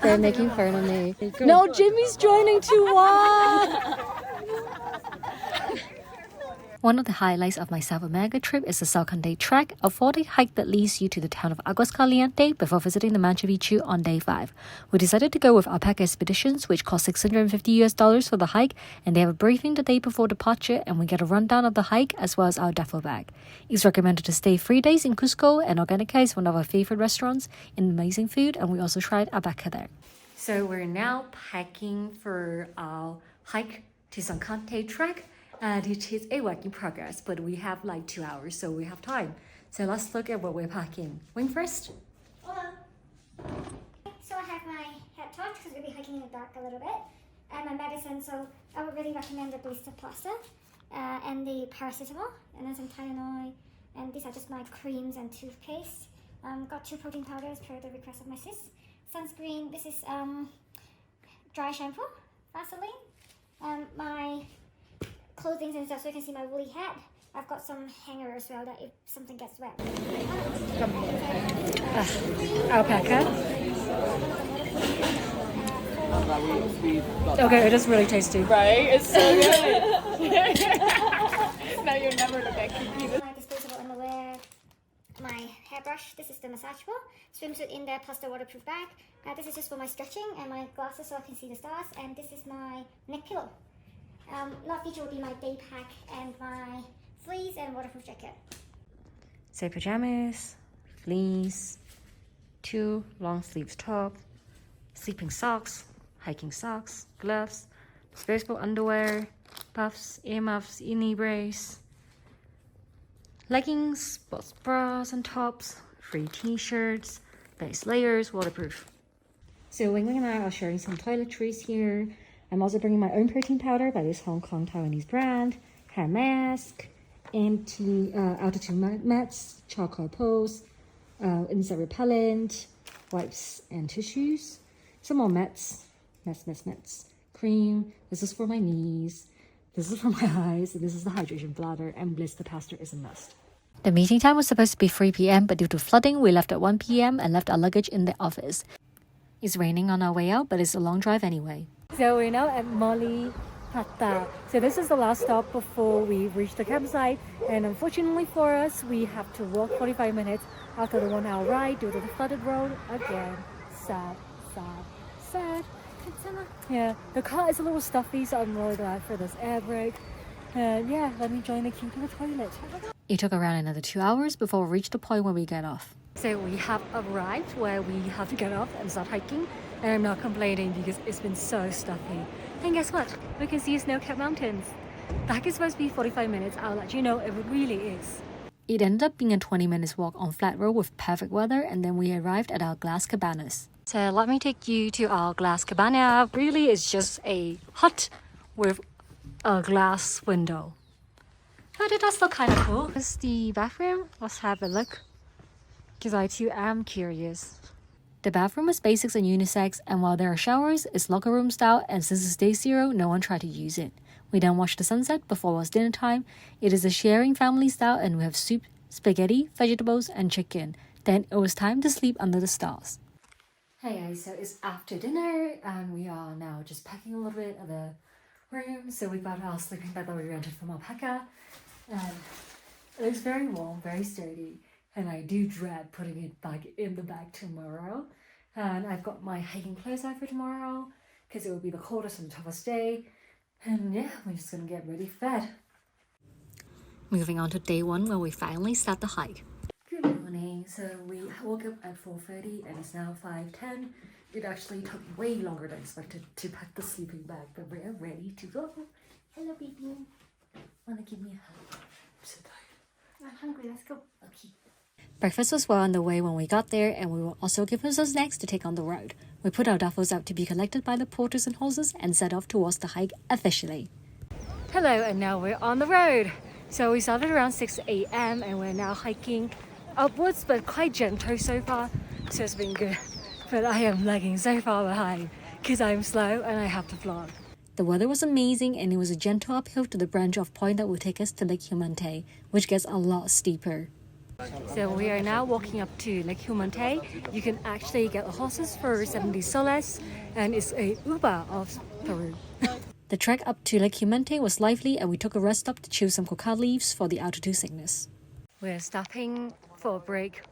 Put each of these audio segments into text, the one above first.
They're making fun of me. No, Jimmy's joining too. What? One of the highlights of my South America trip is the Salkantay Trek, a 4-day hike that leads you to the town of Aguascalientes before visiting the Machu Picchu on day 5. We decided to go with Alpaca Expeditions, which cost $650 for the hike, and they have a briefing the day before departure, and we get a rundown of the hike as well as our duffel bag. It's recommended to stay 3 days in Cusco, and Organica is one of our favorite restaurants, and amazing food, and we also tried Alpaca there. So we're now packing for our hike to Salkantay Trek. And it is a work in progress, but we have like 2 hours, so we have time. So let's look at what we're packing. Wing first. Hola. So I have my head torch because we'll be hiking in the dark a little bit, and my medicine. So I would really recommend the blister plaster and the paracetamol, and then some Tylenol, and these are just my creams and toothpaste. Got 2 protein powders per the request of my sis. Sunscreen. This is dry shampoo, Vaseline. My clothing and stuff, so you can see my woolly hat. I've got some hanger as well that if something gets wet. Alpaca. Okay, it is really tasty. Right? It's so good. Now you'll never look at cookies. My disposable underwear, my hairbrush. This is the massage ball. Swimsuit in there plus the waterproof bag. This is just for my stretching, and my glasses so I can see the stars. And this is my neck pillow. Not feature will be my day pack and my fleece and waterproof jacket. So pajamas, fleece, 2 long sleeves top, sleeping socks, hiking socks, gloves, disposable underwear, puffs, earmuffs, knee brace, leggings, sports bras and tops, 3 t-shirts, base layers, waterproof. So Wing Wing and I are sharing some toiletries here. I'm also bringing my own protein powder by this Hong Kong Taiwanese brand, hair mask, empty altitude mats, charcoal pose, insect repellent, wipes and tissues, some more mats, cream. This is for my knees, this is for my eyes, and this is the hydration bladder, and blister plaster is a must. The meeting time was supposed to be 3 p.m, but due to flooding, we left at 1 p.m. and left our luggage in the office. It's raining on our way out, but it's a long drive anyway. So we're now at Moli Pata. So this is the last stop before we reach the campsite. And unfortunately for us, we have to walk 45 minutes after the 1-hour ride due to the flooded road again. Sad. Yeah, the car is a little stuffy, so I'm really glad for this air brake. And yeah, let me join the queue to the toilet. It took around another 2 hours before we reached the point where we get off. So we have arrived where we have to get off and start hiking. And I'm not complaining because it's been so stuffy. And guess what? We can see snow-capped mountains. The hike is supposed to be 45 minutes. I'll let you know if it really is. It ended up being a 20 minutes walk on flat road with perfect weather, and then we arrived at our glass cabanas. So let me take you to our glass cabana. Really, it's just a hut with a glass window. But it does look kind of cool. This is the bathroom. Let's have a look, because I too am curious. The bathroom is basics and unisex, and while there are showers, it's locker room style, and since it's day 0, no one tried to use it. We then watched the sunset before it was dinner time. It is a sharing family style, and we have soup, spaghetti, vegetables, and chicken. Then it was time to sleep under the stars. Hey guys, so it's after dinner, and we are now just packing a little bit of the room. So we got our sleeping bag that we rented from Alpaca, and it looks very warm, very sturdy. And I do dread putting it back in the bag tomorrow. And I've got my hiking clothes out for tomorrow because it will be the coldest and toughest day. And yeah, we're just gonna get ready for bed. Moving on to day 1 where we finally start the hike. Good morning. So we woke up at 4:30 and it's now 5:10. It actually took way longer than expected to pack the sleeping bag, but we're ready to go. Hello, baby. Wanna give me a hug? I'm so tired. I'm hungry, let's go. Okay. Breakfast was well on the way when we got there, and we were also given some snacks to take on the road. We put our duffels out to be collected by the porters and horses and set off towards the hike officially. Hello, and now we're on the road. So we started around 6 a.m. and we're now hiking upwards, but quite gentle so far, so it's been good. But I am lagging so far behind because I'm slow and I have to vlog. The weather was amazing, and it was a gentle uphill to the branch off point that would take us to Lake Humante, which gets a lot steeper. So we are now walking up to Lake Humantay. You can actually get horses for 70 soles, and it's a Uber of Peru. The trek up to Lake Humantay was lively, and we took a rest stop to chew some coca leaves for the altitude sickness. We're stopping for a break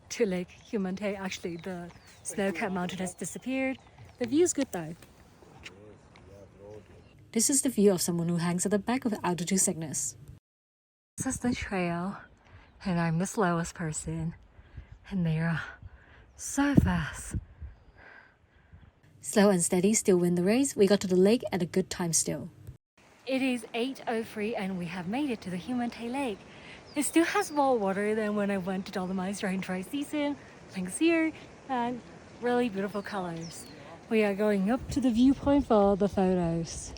to Lake Humantay. Actually, the snow-capped mountain has disappeared. The view's good though. This is the view of someone who hangs at the back with altitude sickness. This is the trail, and I'm the slowest person, and they are so fast. Slow and steady still win the race. We got to the lake at a good time still. It is 8:03 and we have made it to the Humantay Lake. It still has more water than when I went to Dolomites during dry season. Things here, and really beautiful colors. We are going up to the viewpoint for the photos.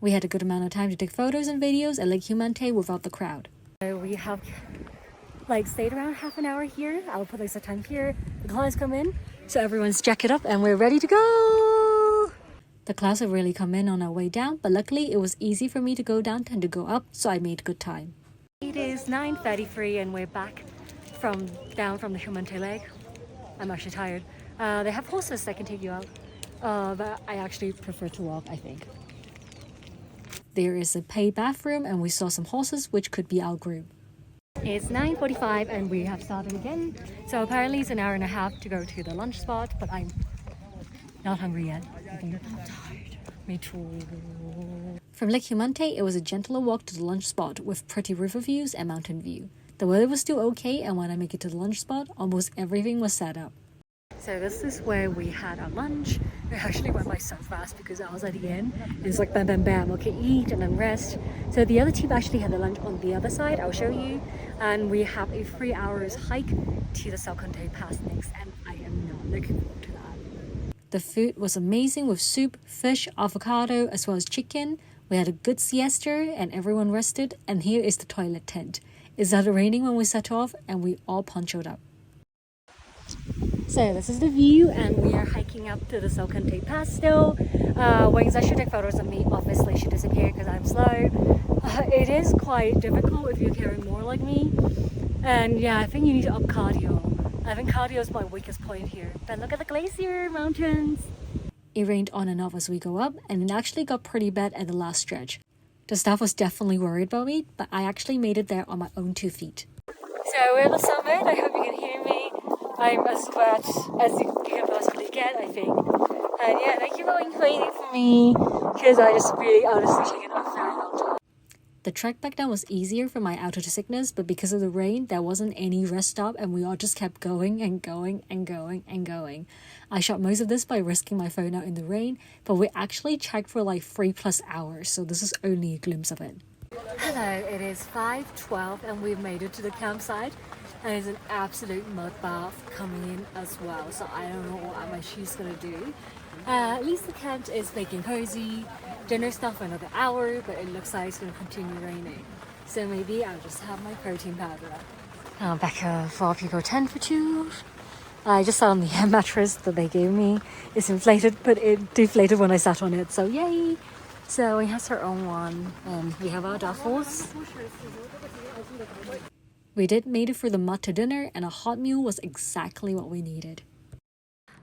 We had a good amount of time to take photos and videos at Lake Humantay without the crowd. So we have stayed around half an hour here. I'll put a time here. The clouds come in, so everyone's jacket up and we're ready to go. The clouds have really come in on our way down, but luckily it was easy for me to go down than to go up, so I made good time. It is 9:33 and we're back down from the Humantay Lake. I'm actually tired. They have horses that can take you out, but I actually prefer to walk, I think. There is a paid bathroom and we saw some horses, which could be our group. It's 9:45 and we have started again. So apparently it's an hour and a half to go to the lunch spot, but I'm not hungry yet. I think I'm tired. Me too. From Lake Humantay, it was a gentler walk to the lunch spot with pretty river views and mountain view. The weather was still okay, and when I make it to the lunch spot, almost everything was set up. So this is where we had our lunch. It actually went by so fast because I was at the end. It's like bam, bam, bam. Okay, eat and then rest. So the other team actually had the lunch on the other side. I'll show you. And we have a 3 hours hike to the Salkantay Pass next, and I am not looking forward to that. The food was amazing with soup, fish, avocado, as well as chicken. We had a good siesta and everyone rested. And here is the toilet tent. It started raining when we set off, and we all ponchoed up. So this is the view, and we are hiking up to the Salkantay Pass still. Wings, I should take photos of me. Obviously she disappeared because I'm slow. It is quite difficult if you're carrying more like me. And yeah, I think you need to up cardio. I think cardio is my weakest point here. But look at the glacier mountains. It rained on and off as we go up, and it actually got pretty bad at the last stretch. The staff was definitely worried about me, but I actually made it there on my own 2 feet. So we're at the summit. I hope you can hear me. I'm as wet as you can possibly get, I think. And yeah, thank you for waiting for me, because I just really honestly taken a very long time. The trek back down was easier for my altitude sickness, but because of the rain, there wasn't any rest stop, and we all just kept going and going and going and going. I shot most of this by risking my phone out in the rain, but we actually trekked for like 3+ hours, so this is only a glimpse of it. Hello, it is 5:12 and we've made it to the campsite, and it's an absolute mud bath coming in as well, so I don't know what my shoes gonna do. At least the camp is making cozy. Dinner's not for another hour, but it looks like it's gonna continue raining, so maybe I'll just have my protein powder. Back for people 10 for 2. I just sat on the air mattress that they gave me. It's inflated, but it deflated when I sat on it, so yay! So we have our own one, and we have our duffels. We did made it through the mud to dinner, and a hot meal was exactly what we needed.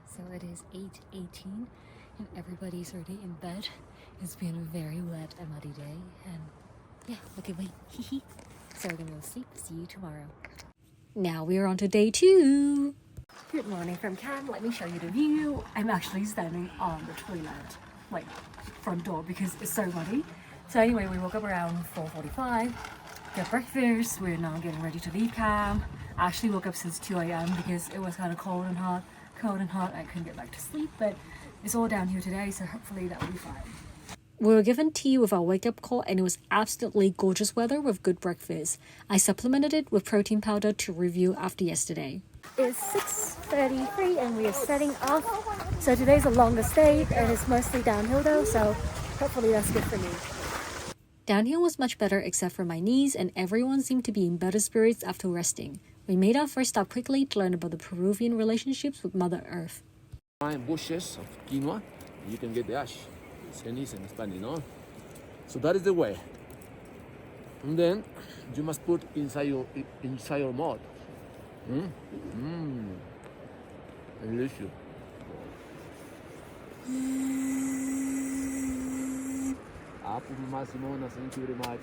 So it is 8:18, and everybody's already in bed. It's been a very wet and muddy day, and yeah, look at me. So we're gonna go sleep. See you tomorrow. Now we are on to day 2. Good morning from camp. Let me show you the view. I'm actually standing on the toilet, like front door, because it's so muddy. So anyway, we woke up around 4:45, got breakfast. We're now getting ready to leave camp. I actually woke up since 2 a.m. because it was kind of cold and hot. I couldn't get back to sleep, but it's all down here today, so hopefully that will be fine. We were given tea with our wake-up call, and it was absolutely gorgeous weather with good breakfast. I supplemented it with protein powder to review after yesterday. It's 6:33 and we are setting off. So today's the longest day, and it's mostly downhill though, so hopefully that's good for me. Downhill was much better except for my knees, and everyone seemed to be in better spirits after resting. We made our first stop quickly to learn about the Peruvian relationships with Mother Earth. Find bushes of quinoa, you can get the ash. Ceniza in Spanish, no? So that is the way. And then you must put inside your mouth. Delicious. Simona, thank you very much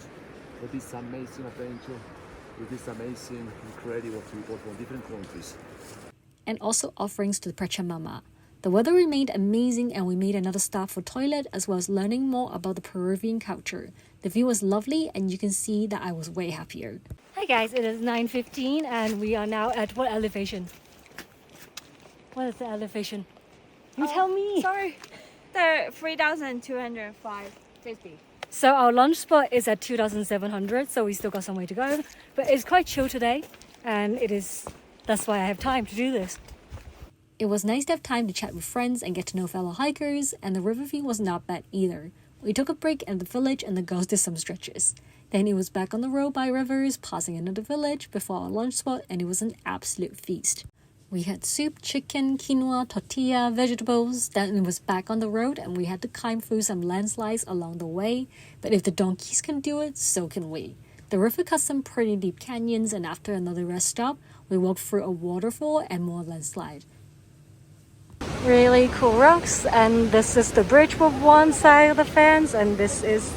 for this amazing adventure, with this amazing, incredible people from different countries. And also offerings to the Pachamama. The weather remained amazing and we made another stop for toilet as well as learning more about the Peruvian culture. The view was lovely and you can see that I was way happier. Hi guys, it is 9:15 and we are now at what elevation? What is the elevation? You tell me. Sorry. The 3,250. So our lunch spot is at 2,700, so we still got some way to go. But it's quite chill today and that's why I have time to do this. It was nice to have time to chat with friends and get to know fellow hikers, and the river view was not bad either. We took a break in the village and the girls did some stretches. Then it was back on the road by rivers, passing another village before our lunch spot, and it was an absolute feast. We had soup, chicken, quinoa, tortilla, vegetables. Then it was back on the road and we had to climb through some landslides along the way. But if the donkeys can do it, so can we. The river cut some pretty deep canyons, and after another rest stop, we walked through a waterfall and more landslide. Really cool rocks, and this is the bridge with one side of the fence, and this is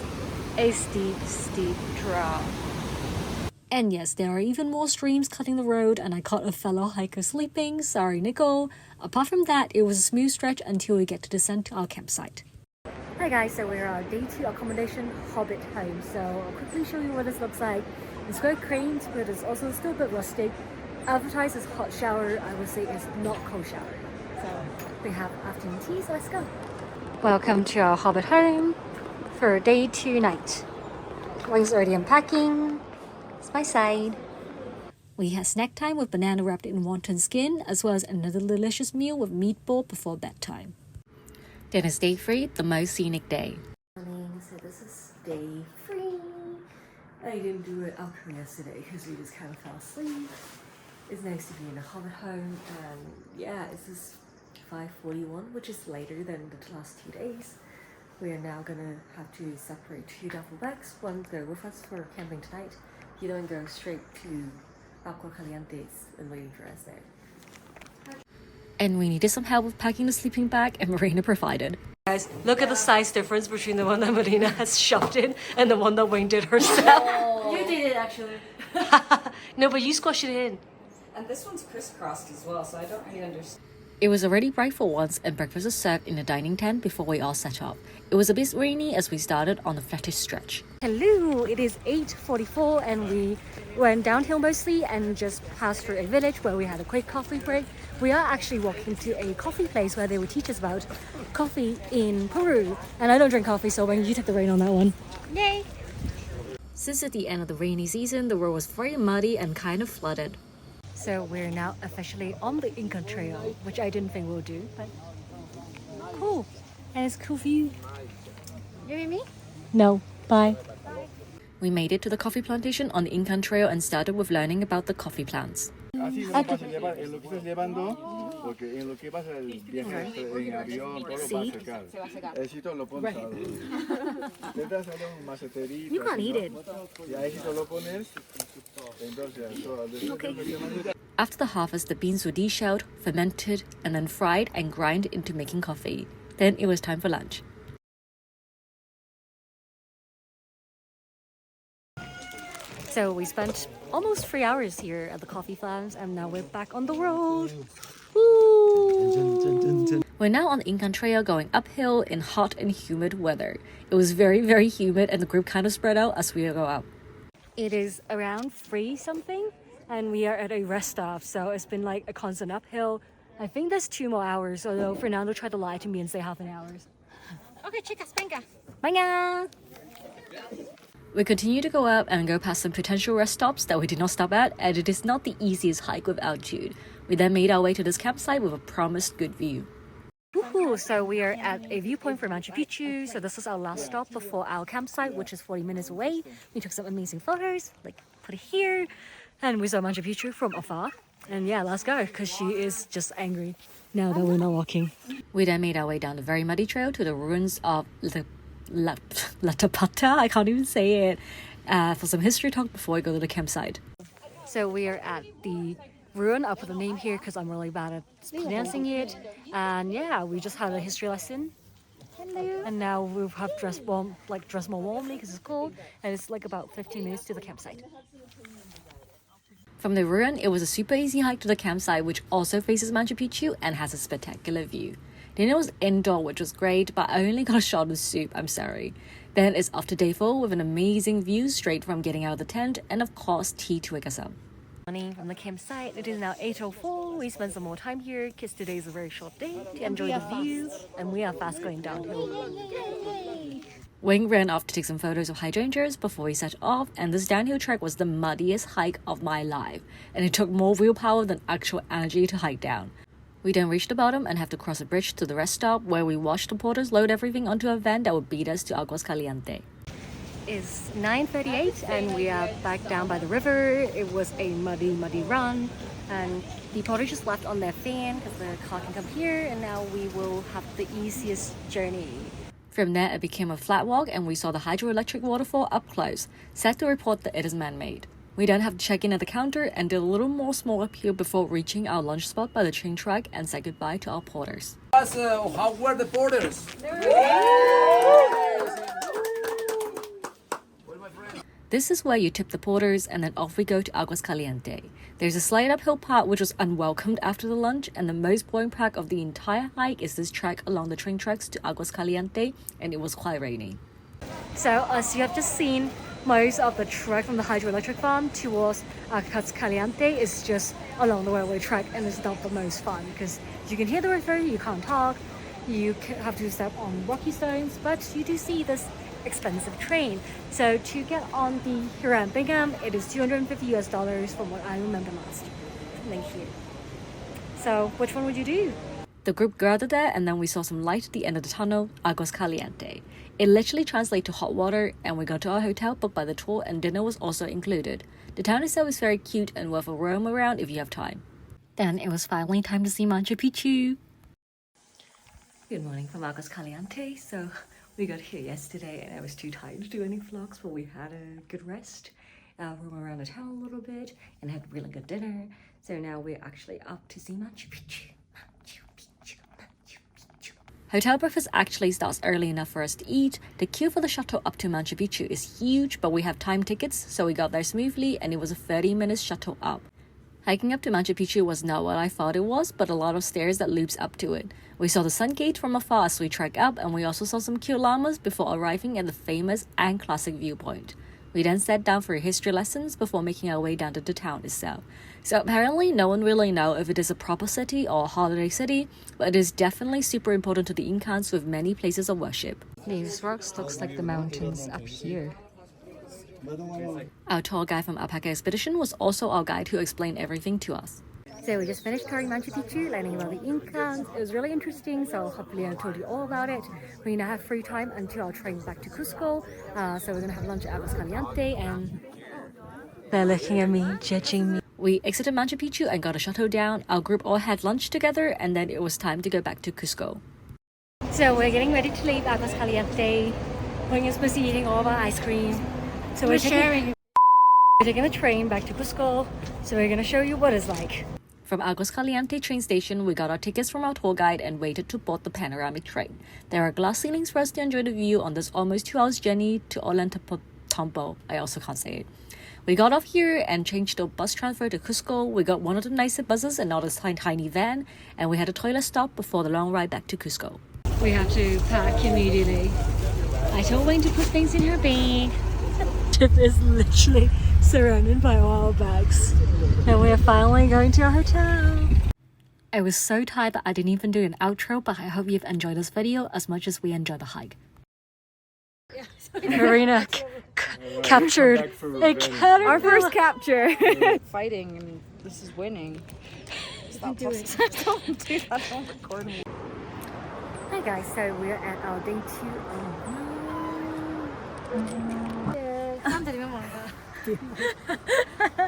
a steep drop. And yes, there are even more streams cutting the road, and I caught a fellow hiker sleeping. Sorry, Nicole. Apart from that, it was a smooth stretch until we get to descend to our campsite. Hi guys, so we're at day 2 accommodation Hobbit home. So I'll quickly show you what this looks like. It's quite quaint, but it's also still a bit rustic. Advertised as hot shower, I would say it's not cold shower. So we have afternoon tea, so let's go. Welcome to our Hobbit home for day 2 night. Wayne's already unpacking. It's my side. We had snack time with banana wrapped in wonton skin, as well as another delicious meal with meatball before bedtime. Then it's day 3, the most scenic day. So this is day 3. I didn't do it after yesterday because we just kind of fell asleep. It's nice to be in a Hobbit home, and yeah, this is 5:41, which is later than the last 2 days. We are now gonna have to separate 2 duffel bags. One go with us for camping tonight. You don't go straight to Agua Calientes and waiting for us there. And we needed some help with packing the sleeping bag, and Marina provided. Guys, look at the size difference between the one that Marina has shoved in and the one that Wayne did herself. Oh. You did it actually. No, but you squashed it in. And this one's crisscrossed as well, so I don't really understand. It was already bright for once, and breakfast was served in the dining tent before we all set off. It was a bit rainy as we started on the flattest stretch. Hello, it is 8:44 and we went downhill mostly and just passed through a village where we had a quick coffee break. We are actually walking to a coffee place where they will teach us about coffee in Peru. And I don't drink coffee, so when you take the rain on that one. Yay! Since at the end of the rainy season, the road was very muddy and kind of flooded. So we're now officially on the Inca Trail, which I didn't think we'll do, but cool. And it's a cool view. You with me? No, bye. We made it to the coffee plantation on the Inca Trail and started with learning about the coffee plants. Así no pasa llevar en lo que estás llevando, porque en lo que pasa el viaje en avión, todo va a secar. Eso lo pones al... Le das un maceterito. You can't eat it. Y ahí eso lo pones, entonces todo. After the harvest, the beans were deshelled, fermented, and then fried and ground into making coffee. Then it was time for lunch. So we spent almost 3 hours here at the coffee farms, and now we're back on the road. Woo! We're now on the Inca Trail going uphill in hot and humid weather. It was very, very humid and the group kind of spread out as we go up. It is around 3 something and we are at a rest stop, so it's been like a constant uphill. I think there's 2 more hours, although Fernando tried to lie to me and say half an hour. Okay, chicas, venga. Venga! We continue to go up and go past some potential rest stops that we did not stop at, and it is not the easiest hike with altitude. We then made our way to this campsite with a promised good view. Woohoo! So we are at a viewpoint for Machu Picchu. So this is our last stop before our campsite, which is 40 minutes away. We took some amazing photos, like put it here, and we saw Machu Picchu from afar. And yeah, let's go, because she is just angry now that we're not walking. We then made our way down the very muddy trail to the ruins of Latapata, I can't even say it. for some history talk before we go to the campsite. So we are at the ruin. I'll put the name here because I'm really bad at pronouncing it. And yeah, we just had a history lesson. Hello. And now we have dressed more warmly because it's cold, and it's like about 15 minutes to the campsite. From the ruin, it was a super easy hike to the campsite, which also faces Machu Picchu and has a spectacular view. Dinner was indoor, which was great, but I only got a shot of soup, I'm sorry. Then it's off to day 4 with an amazing view straight from getting out of the tent, and of course tea to wake us up. Morning from the campsite. It is now 8:04. We spent some more time here because today is a very short day to enjoy the view, and we are fast going downhill. Wing ran off to take some photos of hydrangeas before we set off, and this downhill trek was the muddiest hike of my life, and it took more willpower than actual energy to hike down. We then reached the bottom and have to cross a bridge to the rest stop where we watched the porters load everything onto a van that would beat us to Aguas Calientes. It's 9:38 and we are back down by the river. It was a muddy run, and the porter just left on their van because the car can come here, and now we will have the easiest journey. From there it became a flat walk and we saw the hydroelectric waterfall up close. Sad to report that it is man-made. We then have to check in at the counter and did a little more small appeal before reaching our lunch spot by the train track and said goodbye to our porters. How were the porters? This is where you tip the porters, and then off we go to Aguas Calientes. There's a slight uphill part which was unwelcomed after the lunch, and the most boring part of the entire hike is this trek along the train tracks to Aguas Calientes, and it was quite rainy. So as you have just seen, most of the trek from the hydroelectric farm towards Aguas Calientes is just along the railway track, and it's not the most fun because you can hear the river, you can't talk, you have to step on rocky stones, but you do see this expensive train. So to get on the Hiram it is $250 from what I remember last. Thank you. So which one would you do? The group gathered there, and then we saw some light at the end of the tunnel, Aguas Calientes. It literally translates to hot water, and we got to our hotel booked by the tour, and dinner was also included. The town itself is very cute and worth a roam around if you have time. Then it was finally time to see Machu Picchu. Good morning from Aguas Calientes. So we got here yesterday and I was too tired to do any vlogs, but we had a good rest, roam around the town a little bit, and had really good dinner. So now we're actually up to see Machu Picchu. Hotel breakfast actually starts early enough for us to eat. The queue for the shuttle up to Machu Picchu is huge, but we have time tickets, so we got there smoothly, and it was a 30-minute shuttle up. Hiking up to Machu Picchu was not what I thought it was, but a lot of stairs that loops up to it. We saw the sun gate from afar as we trekked up, and we also saw some cute llamas before arriving at the famous and classic viewpoint. We then sat down for history lessons before making our way down to the town itself. So apparently no one really knows if it is a proper city or a holiday city, but it is definitely super important to the Incans with many places of worship. These rocks looks like the mountains up here. Our tour guide from Alpaca expedition was also our guide who explained everything to us. So we just finished touring Machu Picchu, learning about the Incans. It was really interesting, so hopefully I told you all about it. We now have free time until our train back to Cusco. So we're gonna have lunch at Aguas Calientes, and they're looking at me, judging me. We exited Machu Picchu and got a shuttle down. Our group all had lunch together, and then it was time to go back to Cusco. So we're getting ready to leave Aguas Calientes. We're supposed to be eating all of our ice cream. So we're taking a train back to Cusco, so we're gonna show you what it's like. From Aguas Calientes train station, we got our tickets from our tour guide and waited to board the panoramic train. There are glass ceilings for us to enjoy the view on this almost 2 hours journey to Ollantaytambo. I also can't say it. We got off here and changed the bus transfer to Cusco. We got one of the nicer buses and not a tiny van, and we had a toilet stop before the long ride back to Cusco. We have to pack immediately. I told Wayne to put things in her bag. Trip is literally surrounded by all our bags, and we are finally going to our hotel. I was so tired that I didn't even do an outro, but I hope you've enjoyed this video as much as we enjoyed the hike. Karina captured a caterpillar. Our first capture. Fighting, and this is winning. Stop do it. Don't do that. Don't record me. Hi guys, so we're at our day 2 of